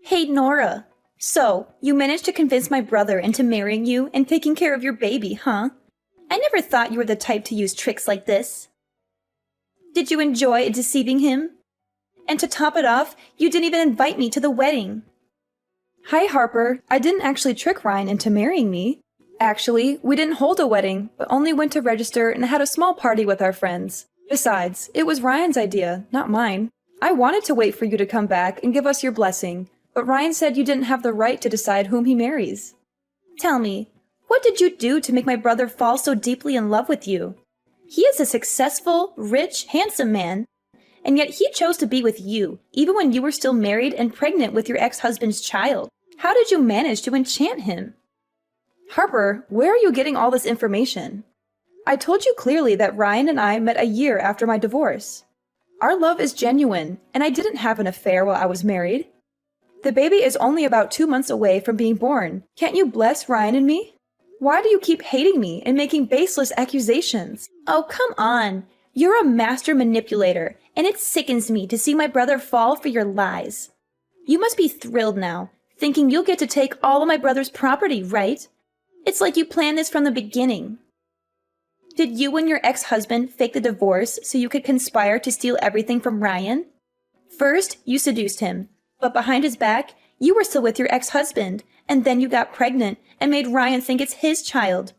Hey, Nora. So, you managed to convince my brother into marrying you and taking care of your baby, huh? I never thought you were the type to use tricks like this. Did you enjoy deceiving him? And to top it off, you didn't even invite me to the wedding. Hi, Harper. I didn't actually trick Ryan into marrying me. Actually, we didn't hold a wedding, but only went to register and had a small party with our friends. Besides, it was Ryan's idea, not mine. I wanted to wait for you to come back and give us your blessing, but Ryan said you didn't have the right to decide whom he marries. Tell me, what did you do to make my brother fall so deeply in love with you? He is a successful, rich, handsome man, and yet he chose to be with you, even when you were still married and pregnant with your ex-husband's child. How did you manage to enchant him? Harper, where are you getting all this information? I told you clearly that Ryan and I met a year after my divorce. Our love is genuine, and I didn't have an affair while I was married. The baby is only about 2 months away from being born. Can't you bless Ryan and me? Why do you keep hating me and making baseless accusations? Oh, come on. You're a master manipulator, and it sickens me to see my brother fall for your lies. You must be thrilled now, thinking you'll get to take all of my brother's property, right? It's like you planned this from the beginning. Did you and your ex-husband fake the divorce so you could conspire to steal everything from Ryan? First, you seduced him, but behind his back, you were still with your ex-husband, and then you got pregnant and made Ryan think it's his child.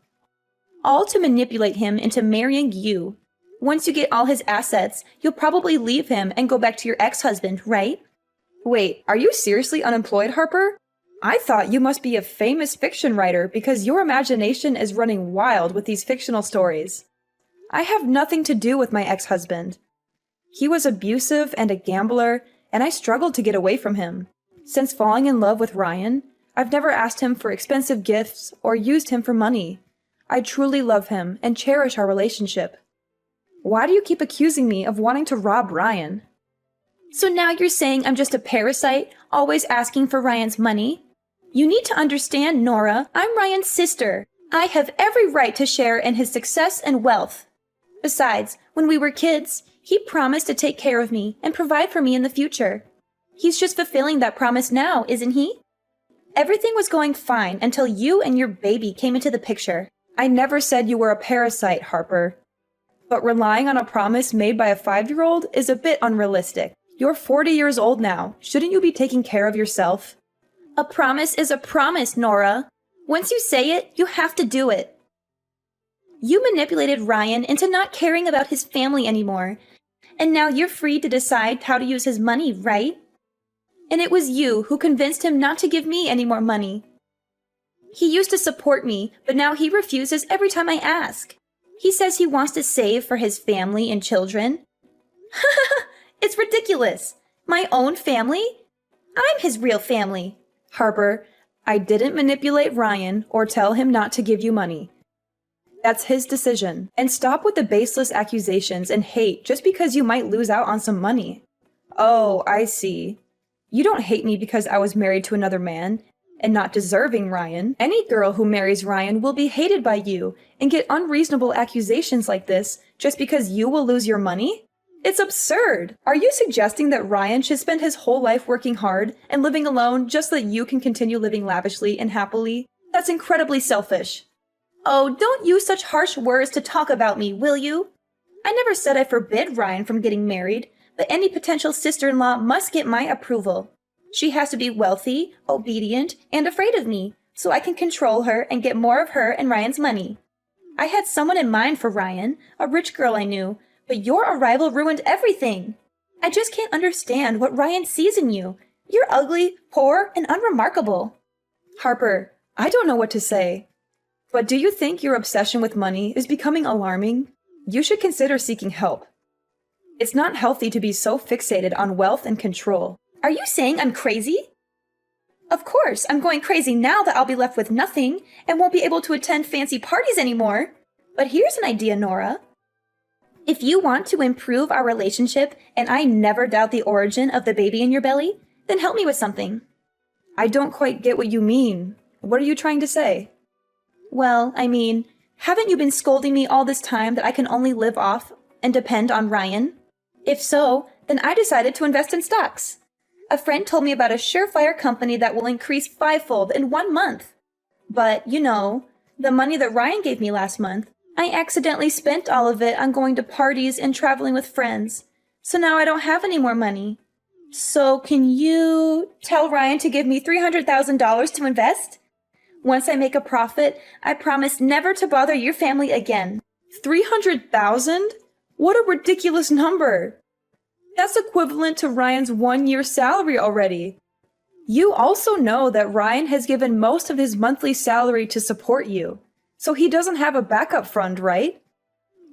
All to manipulate him into marrying you. Once you get all his assets, you'll probably leave him and go back to your ex-husband, right? Wait, are you seriously unemployed, Harper? I thought you must be a famous fiction writer because your imagination is running wild with these fictional stories. I have nothing to do with my ex-husband. He was abusive and a gambler, and I struggled to get away from him. Since falling in love with Ryan, I've never asked him for expensive gifts or used him for money. I truly love him and cherish our relationship. Why do you keep accusing me of wanting to rob Ryan? So now you're saying I'm just a parasite, always asking for Ryan's money? You need to understand, Nora, I'm Ryan's sister. I have every right to share in his success and wealth. Besides, when we were kids, he promised to take care of me and provide for me in the future. He's just fulfilling that promise now, isn't he? Everything was going fine until you and your baby came into the picture. I never said you were a parasite, Harper. But relying on a promise made by a 5-year-old is a bit unrealistic. You're 40 years old now. Shouldn't you be taking care of yourself? A promise is a promise, Nora. Once you say it, you have to do it. You manipulated Ryan into not caring about his family anymore, and now you're free to decide how to use his money, right? And it was you who convinced him not to give me any more money. He used to support me, but now he refuses every time I ask. He says he wants to save for his family and children. It's ridiculous. My own family? I'm his real family. Harper, I didn't manipulate Ryan or tell him not to give you money. That's his decision. And stop with the baseless accusations and hate just because you might lose out on some money. Oh, I see. You don't hate me because I was married to another man and not deserving Ryan. Any girl who marries Ryan will be hated by you and get unreasonable accusations like this just because you will lose your money? It's absurd! Are you suggesting that Ryan should spend his whole life working hard and living alone just so that you can continue living lavishly and happily? That's incredibly selfish. Oh, don't use such harsh words to talk about me, will you? I never said I forbid Ryan from getting married, but any potential sister-in-law must get my approval. She has to be wealthy, obedient, and afraid of me, so I can control her and get more of her and Ryan's money. I had someone in mind for Ryan, a rich girl I knew, but your arrival ruined everything. I just can't understand what Ryan sees in you. You're ugly, poor, and unremarkable. Harper, I don't know what to say. But do you think your obsession with money is becoming alarming? You should consider seeking help. It's not healthy to be so fixated on wealth and control. Are you saying I'm crazy? Of course, I'm going crazy now that I'll be left with nothing and won't be able to attend fancy parties anymore. But here's an idea, Nora. If you want to improve our relationship and I never doubt the origin of the baby in your belly, then help me with something. I don't quite get what you mean. What are you trying to say? Well, I mean, haven't you been scolding me all this time that I can only live off and depend on Ryan? If so, then I decided to invest in stocks. A friend told me about a surefire company that will increase fivefold in 1 month. But, the money that Ryan gave me last month, I accidentally spent all of it on going to parties and traveling with friends. So now I don't have any more money. So can you tell Ryan to give me $300,000 to invest? Once I make a profit, I promise never to bother your family again. 300,000? What a ridiculous number! That's equivalent to Ryan's 1-year salary already. You also know that Ryan has given most of his monthly salary to support you, so he doesn't have a backup fund, right?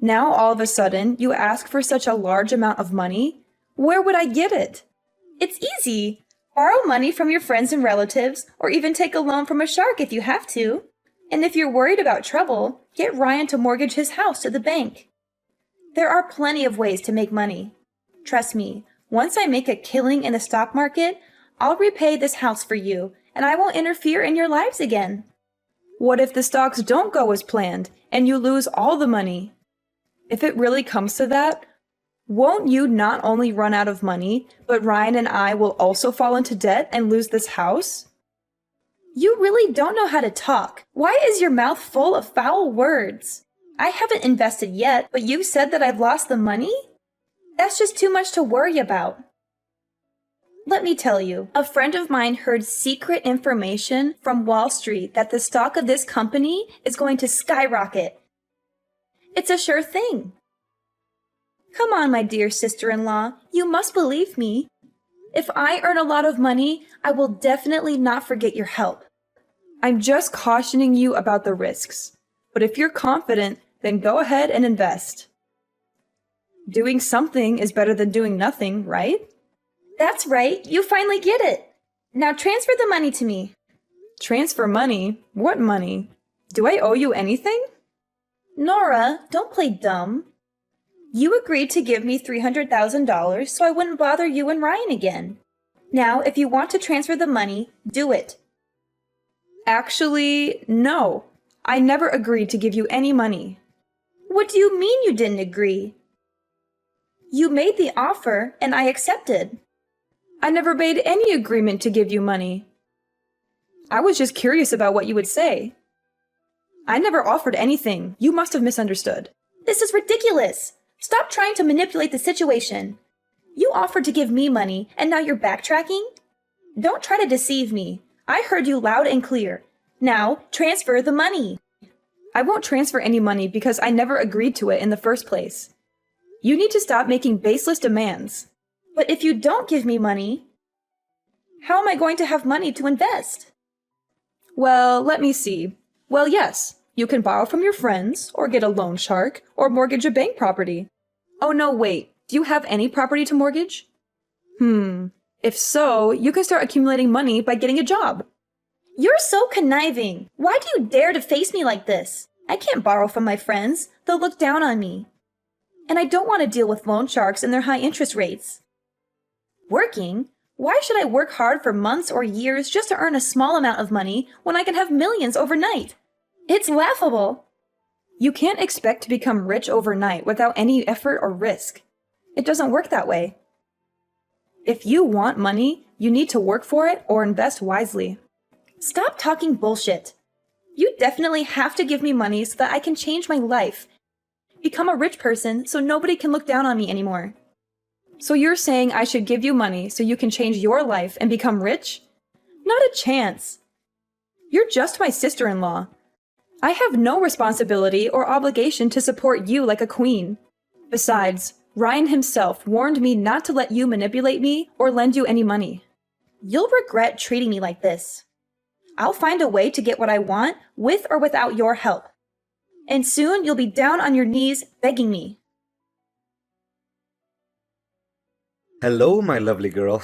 Now all of a sudden, you ask for such a large amount of money? Where would I get it? It's easy. Borrow money from your friends and relatives, or even take a loan from a shark if you have to. And if you're worried about trouble, get Ryan to mortgage his house to the bank. There are plenty of ways to make money. Trust me, once I make a killing in the stock market, I'll repay this house for you, and I won't interfere in your lives again. What if the stocks don't go as planned, and you lose all the money? If it really comes to that, won't you not only run out of money, but Ryan and I will also fall into debt and lose this house? You really don't know how to talk. Why is your mouth full of foul words? I haven't invested yet, but you said that I've lost the money? That's just too much to worry about. Let me tell you, a friend of mine heard secret information from Wall Street that the stock of this company is going to skyrocket. It's a sure thing. Come on, my dear sister-in-law, you must believe me. If I earn a lot of money, I will definitely not forget your help. I'm just cautioning you about the risks. But if you're confident, then go ahead and invest. Doing something is better than doing nothing, right? That's right, you finally get it. Now transfer the money to me. Transfer money? What money? Do I owe you anything? Nora, don't play dumb. You agreed to give me $300,000 so I wouldn't bother you and Ryan again. Now, if you want to transfer the money, do it. Actually, no. I never agreed to give you any money. What do you mean you didn't agree? You made the offer and I accepted. I never made any agreement to give you money. I was just curious about what you would say. I never offered anything. You must have misunderstood. This is ridiculous. Stop trying to manipulate the situation. You offered to give me money, and now you're backtracking? Don't try to deceive me. I heard you loud and clear. Now, transfer the money. I won't transfer any money because I never agreed to it in the first place. You need to stop making baseless demands. But if you don't give me money, how am I going to have money to invest? Well, let me see. Well, yes. You can borrow from your friends, or get a loan shark, or mortgage a bank property. Oh no, wait. Do you have any property to mortgage? If so, you can start accumulating money by getting a job. You're so conniving. Why do you dare to face me like this? I can't borrow from my friends. They'll look down on me. And I don't want to deal with loan sharks and their high interest rates. Working? Why should I work hard for months or years just to earn a small amount of money when I can have millions overnight? It's laughable. You can't expect to become rich overnight without any effort or risk. It doesn't work that way. If you want money, you need to work for it or invest wisely. Stop talking bullshit. You definitely have to give me money so that I can change my life. Become a rich person so nobody can look down on me anymore. So you're saying I should give you money so you can change your life and become rich? Not a chance. You're just my sister-in-law. I have no responsibility or obligation to support you like a queen. Besides, Ryan himself warned me not to let you manipulate me or lend you any money. You'll regret treating me like this. I'll find a way to get what I want with or without your help. And soon you'll be down on your knees begging me. Hello, my lovely girl.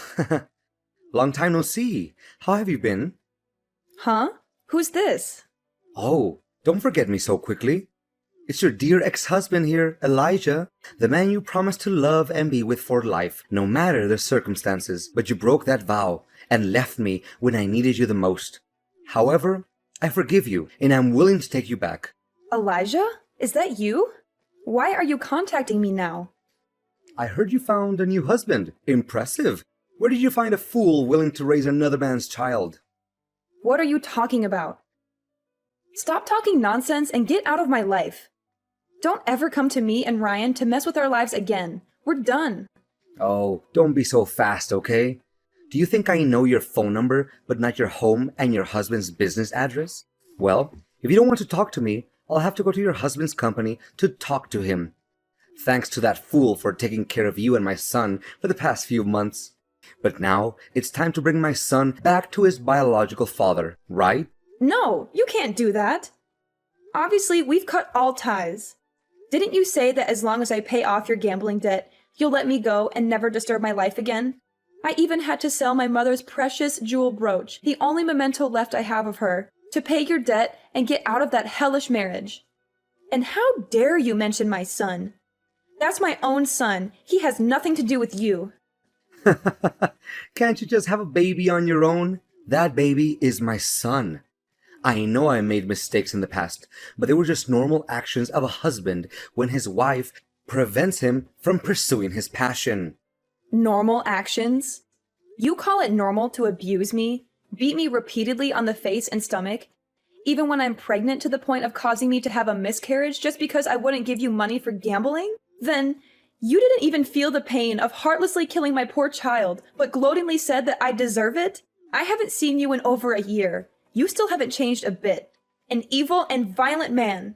Long time no see. How have you been? Huh? Who's this? Oh, don't forget me so quickly. It's your dear ex-husband here, Elijah, the man you promised to love and be with for life, no matter the circumstances. But you broke that vow and left me when I needed you the most. However, I forgive you and I'm willing to take you back. Elijah? Is that you? Why are you contacting me now? I heard you found a new husband. Impressive. Where did you find a fool willing to raise another man's child? What are you talking about? Stop talking nonsense and get out of my life. Don't ever come to me and Ryan to mess with our lives again. We're done. Oh, don't be so fast, okay? Do you think I know your phone number, but not your home and your husband's business address? Well, if you don't want to talk to me, I'll have to go to your husband's company to talk to him. Thanks to that fool for taking care of you and my son for the past few months. But now, it's time to bring my son back to his biological father, right? No, you can't do that. Obviously, we've cut all ties. Didn't you say that as long as I pay off your gambling debt, you'll let me go and never disturb my life again? I even had to sell my mother's precious jewel brooch, the only memento left I have of her, to pay your debt and get out of that hellish marriage. And how dare you mention my son? That's my own son. He has nothing to do with you. Can't you just have a baby on your own? That baby is my son. I know I made mistakes in the past, but they were just normal actions of a husband when his wife prevents him from pursuing his passion. Normal actions? You call it normal to abuse me, beat me repeatedly on the face and stomach, even when I'm pregnant to the point of causing me to have a miscarriage just because I wouldn't give you money for gambling? Then, you didn't even feel the pain of heartlessly killing my poor child, but gloatingly said that I deserve it? I haven't seen you in over a year. You still haven't changed a bit. An evil and violent man.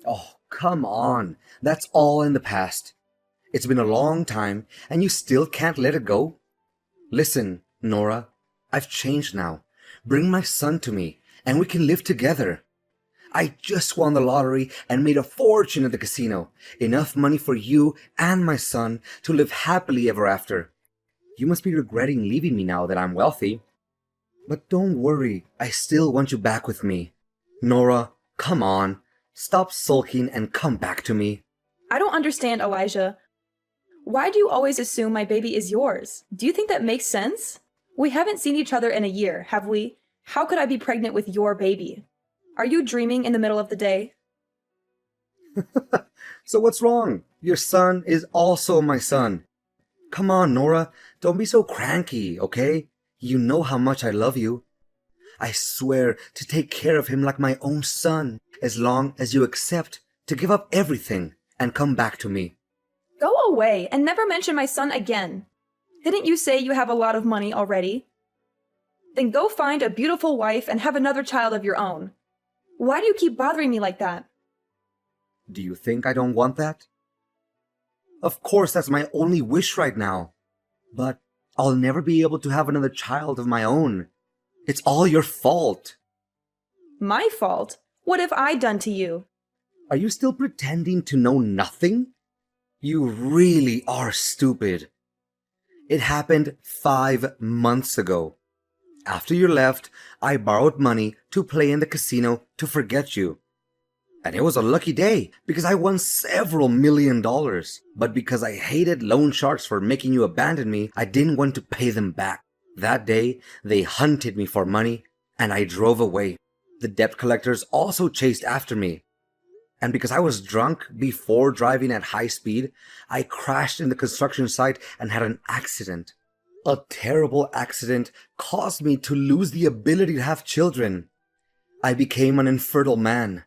Oh, come on. That's all in the past. It's been a long time, and you still can't let it go? Listen, Nora, I've changed now. Bring my son to me, and we can live together. I just won the lottery and made a fortune at the casino. Enough money for you and my son to live happily ever after. You must be regretting leaving me now that I'm wealthy. But don't worry, I still want you back with me. Nora, come on. Stop sulking and come back to me. I don't understand, Elijah. Why do you always assume my baby is yours? Do you think that makes sense? We haven't seen each other in a year, have we? How could I be pregnant with your baby? Are you dreaming in the middle of the day? So what's wrong? Your son is also my son. Come on, Nora. Don't be so cranky, okay? You know how much I love you. I swear to take care of him like my own son, as long as you accept to give up everything and come back to me. Go away and never mention my son again. Didn't you say you have a lot of money already? Then go find a beautiful wife and have another child of your own. Why do you keep bothering me like that? Do you think I don't want that? Of course, that's my only wish right now. But I'll never be able to have another child of my own. It's all your fault. My fault? What have I done to you? Are you still pretending to know nothing? You really are stupid. It happened 5 months ago. After you left, I borrowed money to play in the casino to forget you. And it was a lucky day because I won several $1 million. But because I hated loan sharks for making you abandon me, I didn't want to pay them back. That day, they hunted me for money and I drove away. The debt collectors also chased after me. And because I was drunk before driving at high speed, I crashed in the construction site and had an accident. A terrible accident caused me to lose the ability to have children. I became an infertile man.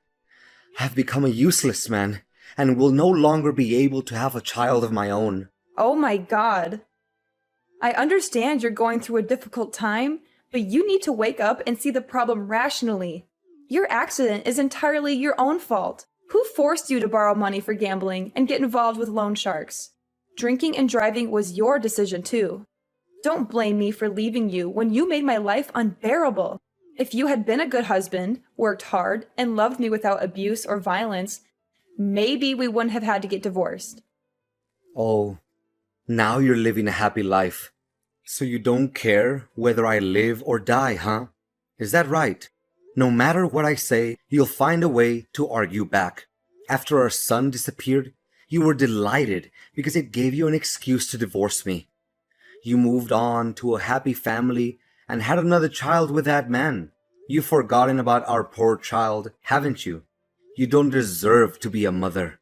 I've become a useless man and will no longer be able to have a child of my own. Oh my God. I understand you're going through a difficult time, but you need to wake up and see the problem rationally. Your accident is entirely your own fault. Who forced you to borrow money for gambling and get involved with loan sharks? Drinking and driving was your decision too. Don't blame me for leaving you when you made my life unbearable. If you had been a good husband, worked hard, and loved me without abuse or violence, maybe we wouldn't have had to get divorced. Oh, now you're living a happy life. So you don't care whether I live or die, huh? Is that right? No matter what I say, you'll find a way to argue back. After our son disappeared, you were delighted because it gave you an excuse to divorce me. You moved on to a happy family and had another child with that man. You've forgotten about our poor child, haven't you? You don't deserve to be a mother.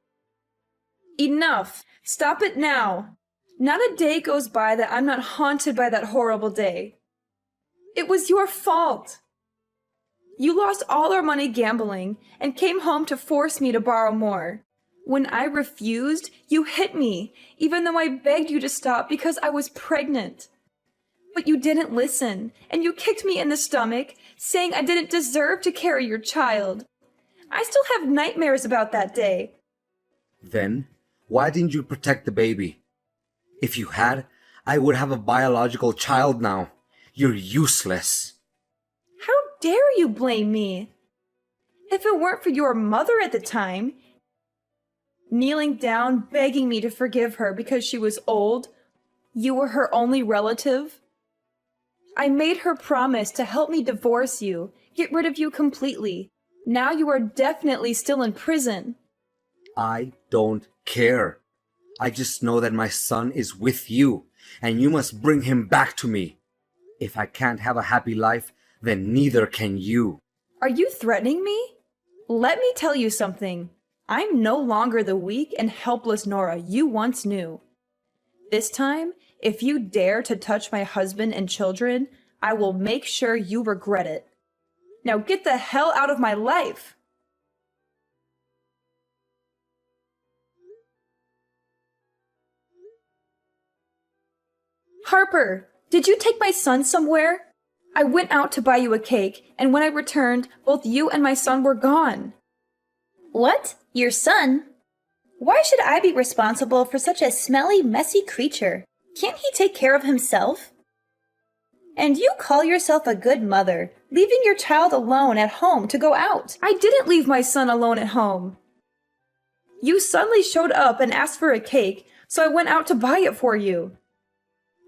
Enough! Stop it now! Not a day goes by that I'm not haunted by that horrible day. It was your fault. You lost all our money gambling and came home to force me to borrow more. When I refused, you hit me, even though I begged you to stop because I was pregnant. But you didn't listen, and you kicked me in the stomach, saying I didn't deserve to carry your child. I still have nightmares about that day. Then, why didn't you protect the baby? If you had, I would have a biological child now. You're useless. How dare you blame me? If it weren't for your mother at the time, kneeling down, begging me to forgive her because she was old, you were her only relative. I made her promise to help me divorce you, get rid of you completely. Now you are definitely still in prison. I don't care. I just know that my son is with you, and you must bring him back to me. If I can't have a happy life, then neither can you. Are you threatening me? Let me tell you something. I'm no longer the weak and helpless Nora you once knew. This time, if you dare to touch my husband and children, I will make sure you regret it. Now get the hell out of my life! Harper, did you take my son somewhere? I went out to buy you a cake, and when I returned, both you and my son were gone. What? Your son? Why should I be responsible for such a smelly, messy creature? Can't he take care of himself? And you call yourself a good mother, leaving your child alone at home to go out. I didn't leave my son alone at home. You suddenly showed up and asked for a cake, so I went out to buy it for you.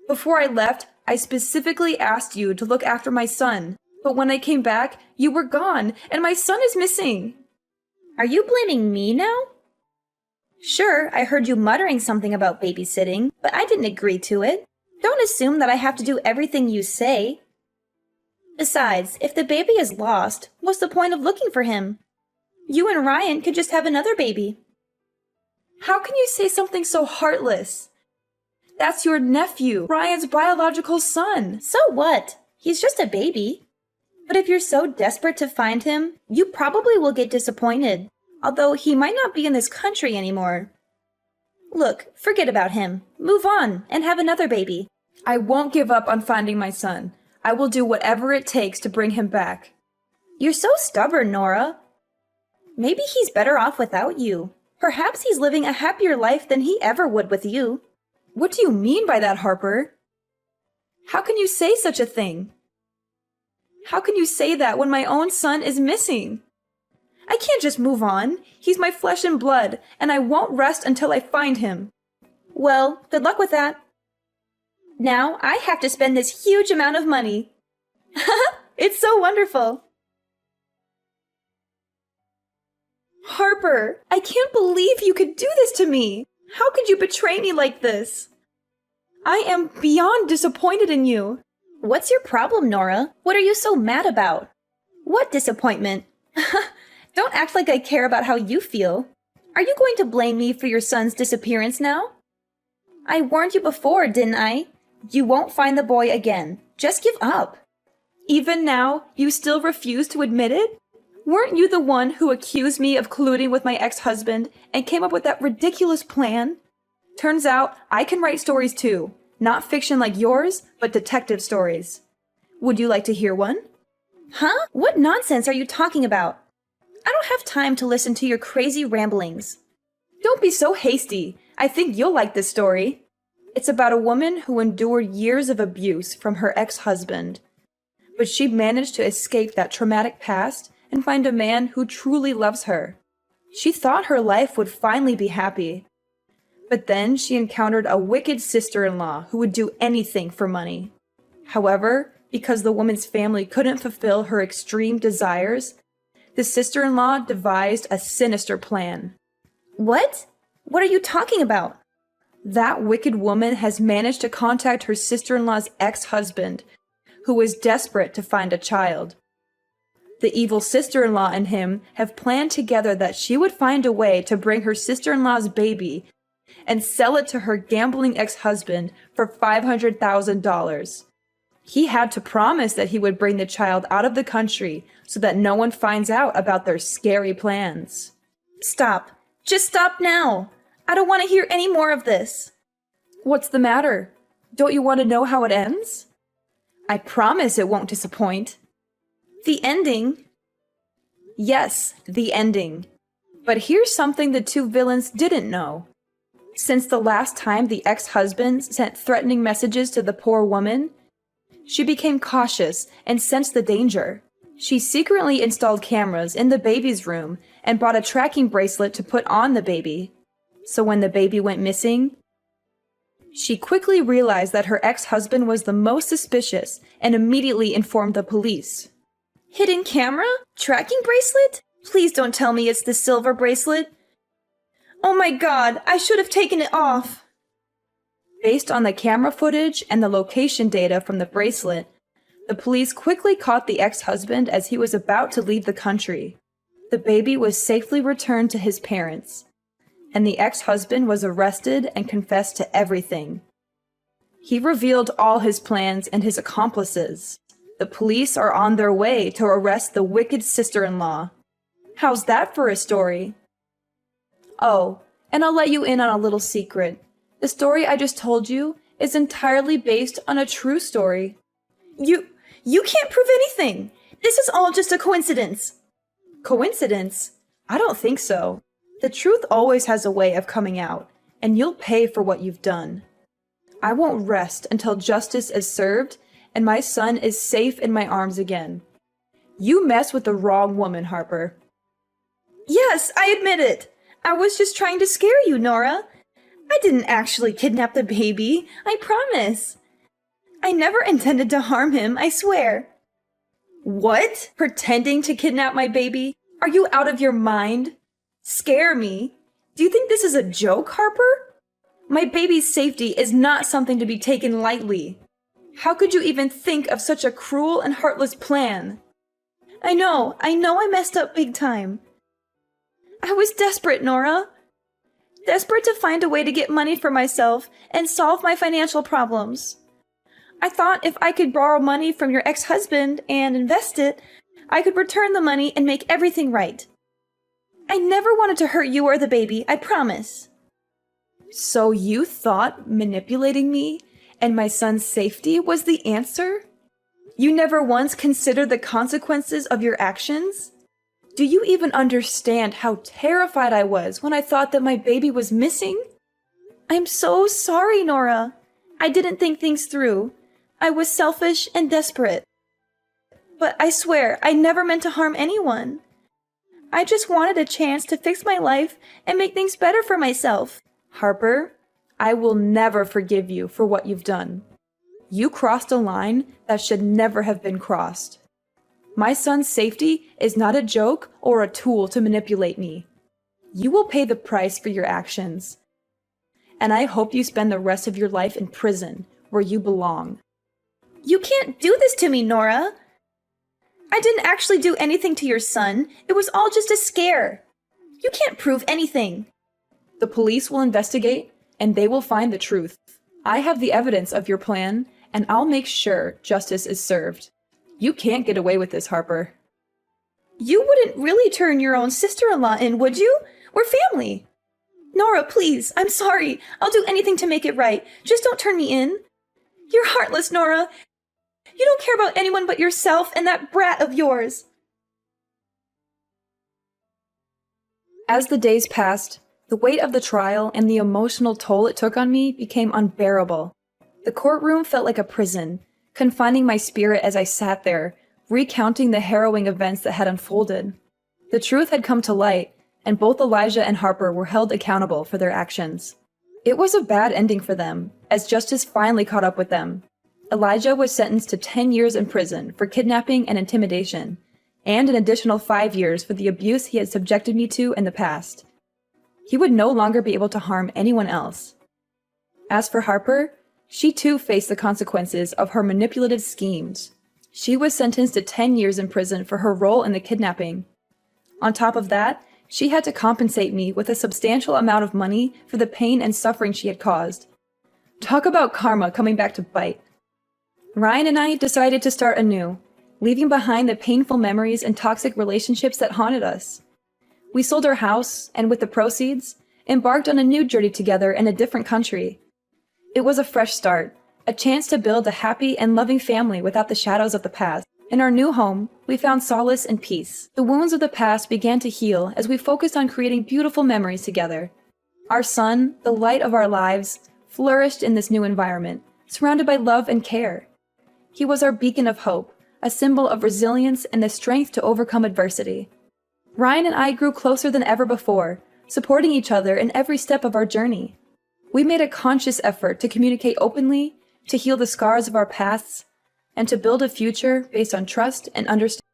Before I left, I specifically asked you to look after my son, but when I came back, you were gone, and my son is missing. Are you blaming me now? Sure, I heard you muttering something about babysitting, but I didn't agree to it. Don't assume that I have to do everything you say. Besides, if the baby is lost, what's the point of looking for him? You and Ryan could just have another baby. How can you say something so heartless? That's your nephew, Ryan's biological son. So what? He's just a baby. But if you're so desperate to find him, you probably will get disappointed, although he might not be in this country anymore. Look, forget about him. Move on and have another baby. I won't give up on finding my son. I will do whatever it takes to bring him back. You're so stubborn, Nora. Maybe he's better off without you. Perhaps he's living a happier life than he ever would with you. What do you mean by that, Harper? How can you say such a thing? How can you say that when my own son is missing? I can't just move on. He's my flesh and blood, and I won't rest until I find him. Well, good luck with that. Now I have to spend this huge amount of money. It's so wonderful. Harper, I can't believe you could do this to me. How could you betray me like this? I am beyond disappointed in you. What's your problem, Nora? What are you so mad about? What disappointment? Don't act like I care about how you feel. Are you going to blame me for your son's disappearance now? I warned you before, didn't I? You won't find the boy again. Just give up. Even now, you still refuse to admit it? Weren't you the one who accused me of colluding with my ex-husband and came up with that ridiculous plan? Turns out I can write stories too. Not fiction like yours, but detective stories. Would you like to hear one? Huh? What nonsense are you talking about? I don't have time to listen to your crazy ramblings. Don't be so hasty. I think you'll like this story. It's about a woman who endured years of abuse from her ex-husband. But she managed to escape that traumatic past and find a man who truly loves her. She thought her life would finally be happy. But then she encountered a wicked sister-in-law who would do anything for money. However, because the woman's family couldn't fulfill her extreme desires, the sister-in-law devised a sinister plan. What? What are you talking about? That wicked woman has managed to contact her sister-in-law's ex-husband, who was desperate to find a child. The evil sister-in-law and him have planned together that she would find a way to bring her sister-in-law's baby and sell it to her gambling ex-husband for $500,000. He had to promise that he would bring the child out of the country so that no one finds out about their scary plans. Stop. Just stop now. I don't want to hear any more of this. What's the matter? Don't you want to know how it ends? I promise it won't disappoint. The ending? Yes, the ending. But here's something the two villains didn't know. Since the last time the ex-husband sent threatening messages to the poor woman, she became cautious and sensed the danger. She secretly installed cameras in the baby's room and bought a tracking bracelet to put on the baby. So when the baby went missing, she quickly realized that her ex-husband was the most suspicious and immediately informed the police. Hidden camera? Tracking bracelet? Please don't tell me it's the silver bracelet. Oh my god, I should have taken it off. Based on the camera footage and the location data from the bracelet, the police quickly caught the ex-husband as he was about to leave the country. The baby was safely returned to his parents, and the ex-husband was arrested and confessed to everything. He revealed all his plans and his accomplices. The police are on their way to arrest the wicked sister-in-law. How's that for a story? Oh, and I'll let you in on a little secret. The story I just told you is entirely based on a true story. You can't prove anything. This is all just a coincidence. Coincidence? I don't think so. The truth always has a way of coming out, and you'll pay for what you've done. I won't rest until justice is served and my son is safe in my arms again. You messed with the wrong woman, Harper. Yes, I admit it. I was just trying to scare you, Nora. I didn't actually kidnap the baby, I promise. I never intended to harm him, I swear. What? Pretending to kidnap my baby? Are you out of your mind? Scare me? Do you think this is a joke, Harper? My baby's safety is not something to be taken lightly. How could you even think of such a cruel and heartless plan? I know I messed up big time. I was desperate, Nora. Desperate to find a way to get money for myself and solve my financial problems. I thought if I could borrow money from your ex-husband and invest it, I could return the money and make everything right. I never wanted to hurt you or the baby, I promise. So you thought manipulating me and my son's safety was the answer? You never once considered the consequences of your actions? Do you even understand how terrified I was when I thought that my baby was missing? I'm so sorry, Nora. I didn't think things through. I was selfish and desperate. But I swear, I never meant to harm anyone. I just wanted a chance to fix my life and make things better for myself. Harper, I will never forgive you for what you've done. You crossed a line that should never have been crossed. My son's safety is not a joke or a tool to manipulate me. You will pay the price for your actions. And I hope you spend the rest of your life in prison, where you belong. You can't do this to me, Nora. I didn't actually do anything to your son. It was all just a scare. You can't prove anything. The police will investigate, and they will find the truth. I have the evidence of your plan, and I'll make sure justice is served. You can't get away with this, Harper. You wouldn't really turn your own sister-in-law in, would you? We're family. Nora, please, I'm sorry. I'll do anything to make it right. Just don't turn me in. You're heartless, Nora. You don't care about anyone but yourself and that brat of yours. As the days passed, the weight of the trial and the emotional toll it took on me became unbearable. The courtroom felt like a prison, confining my spirit as I sat there, recounting the harrowing events that had unfolded. The truth had come to light, and both Elijah and Harper were held accountable for their actions. It was a bad ending for them, as justice finally caught up with them. Elijah was sentenced to 10 years in prison for kidnapping and intimidation, and an additional 5 years for the abuse he had subjected me to in the past. He would no longer be able to harm anyone else. As for Harper, she too faced the consequences of her manipulative schemes. She was sentenced to 10 years in prison for her role in the kidnapping. On top of that, She had to compensate me with a substantial amount of money for the pain and suffering she had caused. Talk about karma coming back to bite. Ryan and I decided to start anew, leaving behind the painful memories and toxic relationships that haunted us. We sold our house, and with the proceeds, embarked on a new journey together in a different country. It was a fresh start, a chance to build a happy and loving family without the shadows of the past. In our new home, we found solace and peace. The wounds of the past began to heal as we focused on creating beautiful memories together. Our son, the light of our lives, flourished in this new environment, surrounded by love and care. He was our beacon of hope, a symbol of resilience and the strength to overcome adversity. Ryan and I grew closer than ever before, supporting each other in every step of our journey. We made a conscious effort to communicate openly, to heal the scars of our pasts, and to build a future based on trust and understanding.